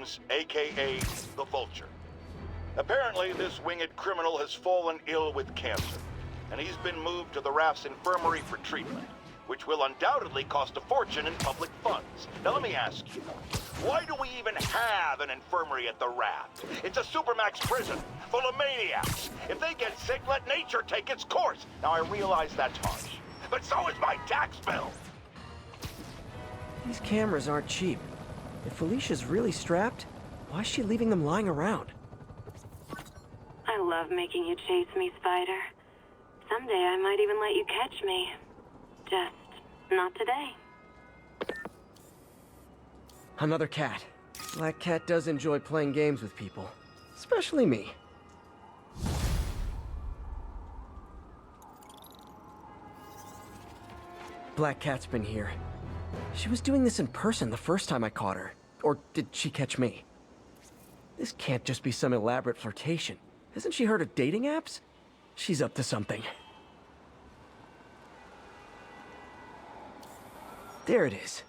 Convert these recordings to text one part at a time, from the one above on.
James, aka the Vulture. Apparently, this winged criminal has fallen ill with cancer, and he's been moved to the Raft's infirmary for treatment, which will undoubtedly cost a fortune in public funds. Now let me ask you, why do we even have an infirmary at the Raft? It's a supermax prison, full of maniacs. If they get sick, let nature take its course. Now I realize that's harsh, but so is my tax bill. These cameras aren't cheap. If Felicia's really strapped, why is she leaving them lying around? I love making you chase me, Spider. Someday I might even let you catch me. Just not today. Another cat. Black Cat does enjoy playing games with people. Especially me. Black Cat's been here. She was doing this in person the first time I caught her. Or did she catch me? This can't just be some elaborate flirtation. Hasn't she heard of dating apps? She's up to something. There it is.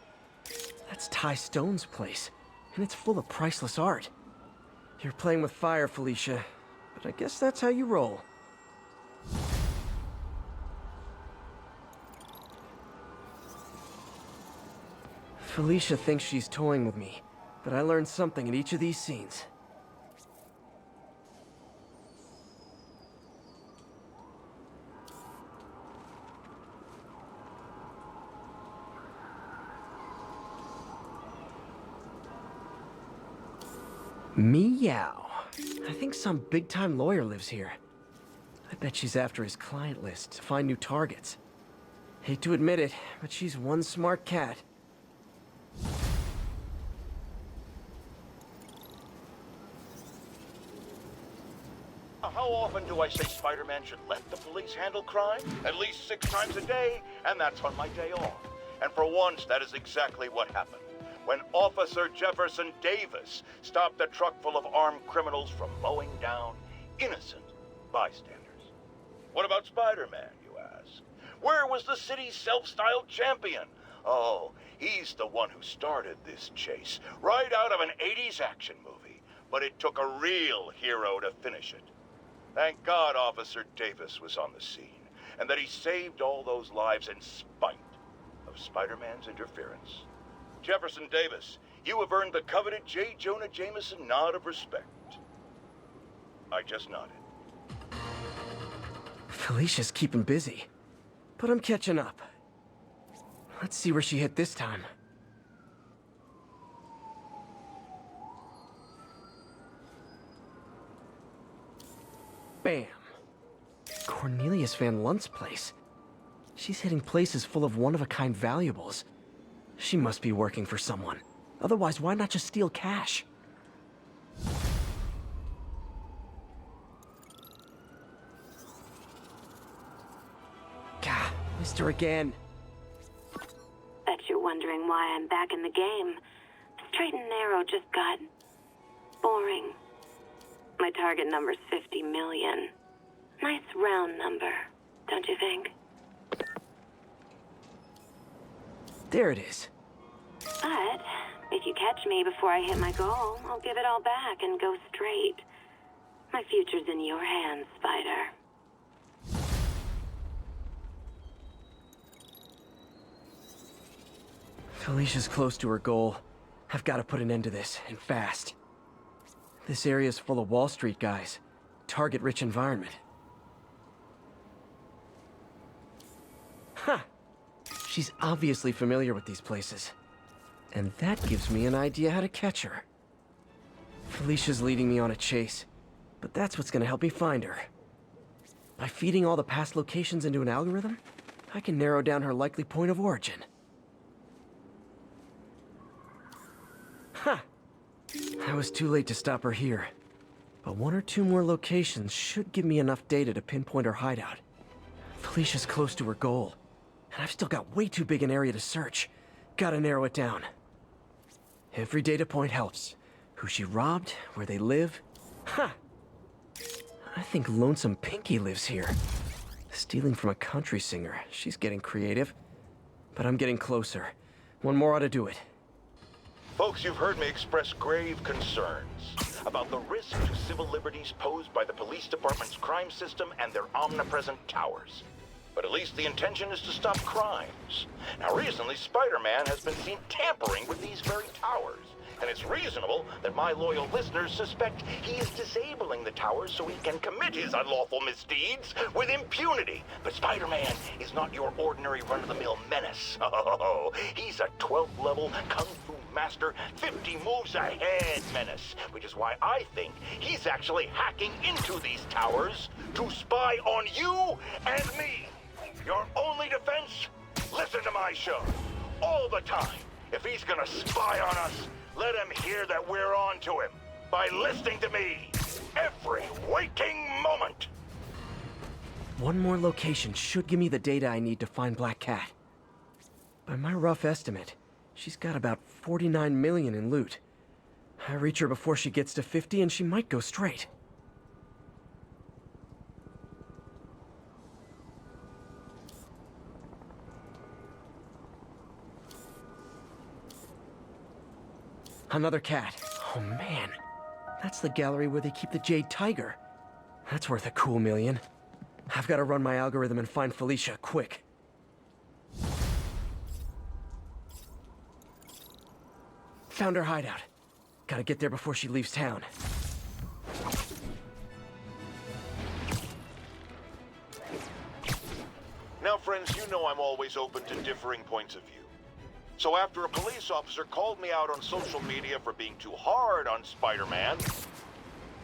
That's Ty Stone's place, and it's full of priceless art. You're playing with fire, Felicia, but I guess that's how you roll. Felicia thinks she's toying with me, but I learned something in each of these scenes. Meow. I think some big-time lawyer lives here. I bet she's after his client list to find new targets. Hate to admit it, but she's one smart cat. How often do I say Spider-Man should let the police handle crime? At least 6 times a day, and that's on my day off. And for once, that is exactly what happened. When Officer Jefferson Davis stopped a truck full of armed criminals from mowing down innocent bystanders. What about Spider-Man, you ask? Where was the city's self-styled champion? Oh, he's the one who started this chase, right out of an 80s action movie. But it took a real hero to finish it. Thank God Officer Davis was on the scene, and that he saved all those lives in spite of Spider-Man's interference. Jefferson Davis, you have earned the coveted J. Jonah Jameson nod of respect. I just nodded. Felicia's keeping busy, but I'm catching up. Let's see where she hit this time. Bam. Cornelius Van Lunt's place. She's hitting places full of one-of-a-kind valuables. She must be working for someone. Otherwise, why not just steal cash? Gah, missed her again. Bet you're wondering why I'm back in the game. Straight and narrow just got boring. My target number's 50 million. Nice round number, don't you think? There it is. But if you catch me before I hit my goal, I'll give it all back and go straight. My future's in your hands, Spider. Felicia's close to her goal. I've got to put an end to this, and fast. This area's full of Wall Street guys. Target-rich environment. Huh! She's obviously familiar with these places. And that gives me an idea how to catch her. Felicia's leading me on a chase, but that's what's gonna help me find her. By feeding all the past locations into an algorithm, I can narrow down her likely point of origin. Huh! I was too late to stop her here. But 1 or 2 more locations should give me enough data to pinpoint her hideout. Felicia's close to her goal, and I've still got way too big an area to search. Gotta narrow it down. Every data point helps. Who she robbed, where they live. Ha! I think Lonesome Pinky lives here. Stealing from a country singer. She's getting creative. But I'm getting closer. One more ought to do it. Folks, you've heard me express grave concerns about the risk to civil liberties posed by the police department's crime system and their omnipresent towers. But at least the intention is to stop crimes. Now, recently, Spider-Man has been seen tampering with these very towers. And it's reasonable that my loyal listeners suspect he is disabling the towers so he can commit his unlawful misdeeds with impunity. But Spider-Man is not your ordinary run-of-the-mill menace. Oh, he's a 12th level Kung Fu master, 50 moves ahead menace. Which is why I think he's actually hacking into these towers to spy on you and me. Your only defense? Listen to my show. All the time. If he's gonna spy on us, let him hear that we're on to him by listening to me every waking moment. One more location should give me the data I need to find Black Cat. By my rough estimate, she's got about 49 million in loot. I reach her before she gets to 50 and she might go straight. Another cat. Oh man, that's the gallery where they keep the Jade Tiger. That's worth a cool million. I've got to run my algorithm and find Felicia, quick. Found her hideout. Gotta get there before she leaves town. Now, friends, you know I'm always open to differing points of view. So after a police officer called me out on social media for being too hard on Spider-Man,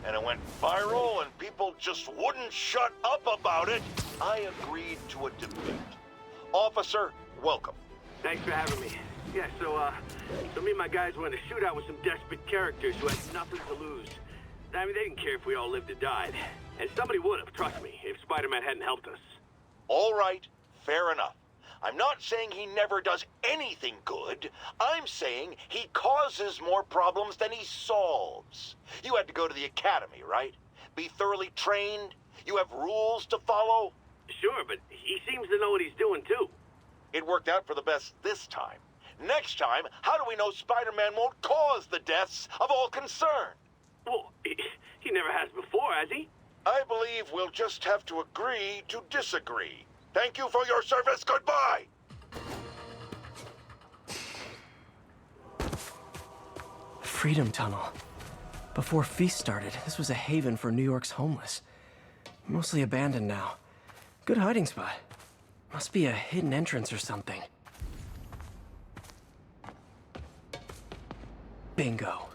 and it went viral and people just wouldn't shut up about it, I agreed to a debate. Officer, welcome. Thanks for having me. Yeah, so me and my guys went in a shootout with some desperate characters who had nothing to lose. I mean, they didn't care if we all lived or died. And somebody would have, trust me, if Spider-Man hadn't helped us. All right, fair enough. I'm not saying he never does anything good. I'm saying he causes more problems than he solves. You had to go to the academy, right? Be thoroughly trained? You have rules to follow? Sure, but he seems to know what he's doing, too. It worked out for the best this time. Next time, how do we know Spider-Man won't cause the deaths of all concerned? Well, he never has before, has he? I believe we'll just have to agree to disagree. Thank you for your service. Goodbye. Freedom Tunnel. Before Feast started, this was a haven for New York's homeless. Mostly abandoned now. Good hiding spot. Must be a hidden entrance or something. Bingo.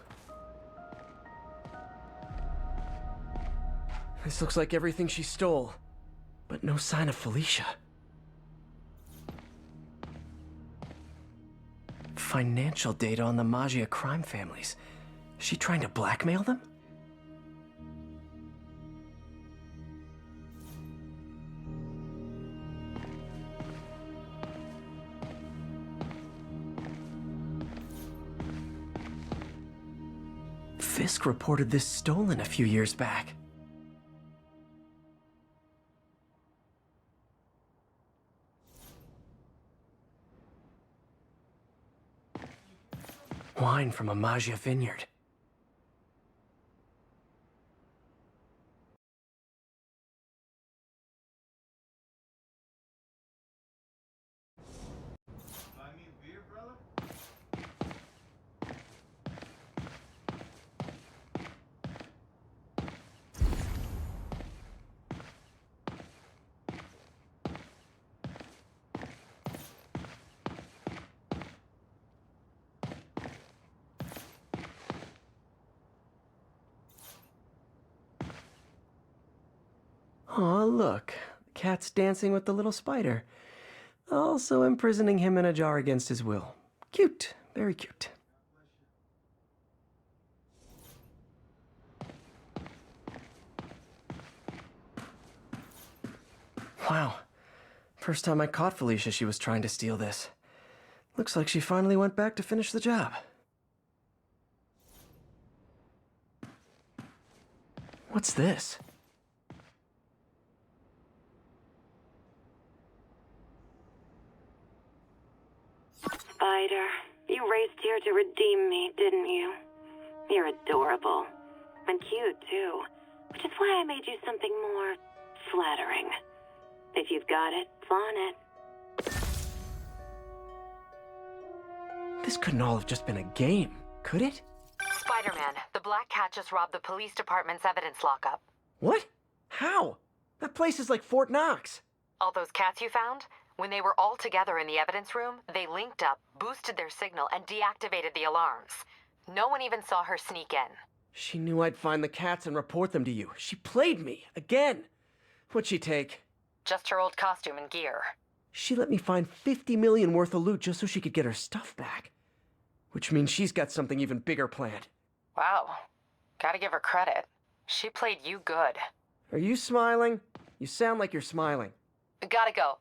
This looks like everything she stole. But no sign of Felicia. Financial data on the Maggia crime families. Is she trying to blackmail them? Fisk reported this stolen a few years back. Wine from a Maggia vineyard. Buy me a beer, brother? Aw, look. The cat's dancing with the little spider. Also imprisoning him in a jar against his will. Cute. Very cute. Wow. First time I caught Felicia, she was trying to steal this. Looks like she finally went back to finish the job. What's this? Spider, You raced here to redeem me, didn't you? You're adorable. And cute, too. Which is why I made you something more flattering. If you've got it, flaunt it. This couldn't all have just been a game, could it? Spider-Man, the Black Cat just robbed the police department's evidence lockup. What? How? That place is like Fort Knox. All those cats you found? When they were all together in the evidence room, they linked up, boosted their signal, and deactivated the alarms. No one even saw her sneak in. She knew I'd find the cats and report them to you. She played me, again. What'd she take? Just her old costume and gear. She let me find 50 million worth of loot just so she could get her stuff back. Which means she's got something even bigger planned. Wow. Gotta give her credit. She played you good. Are you smiling? You sound like you're smiling. Gotta go.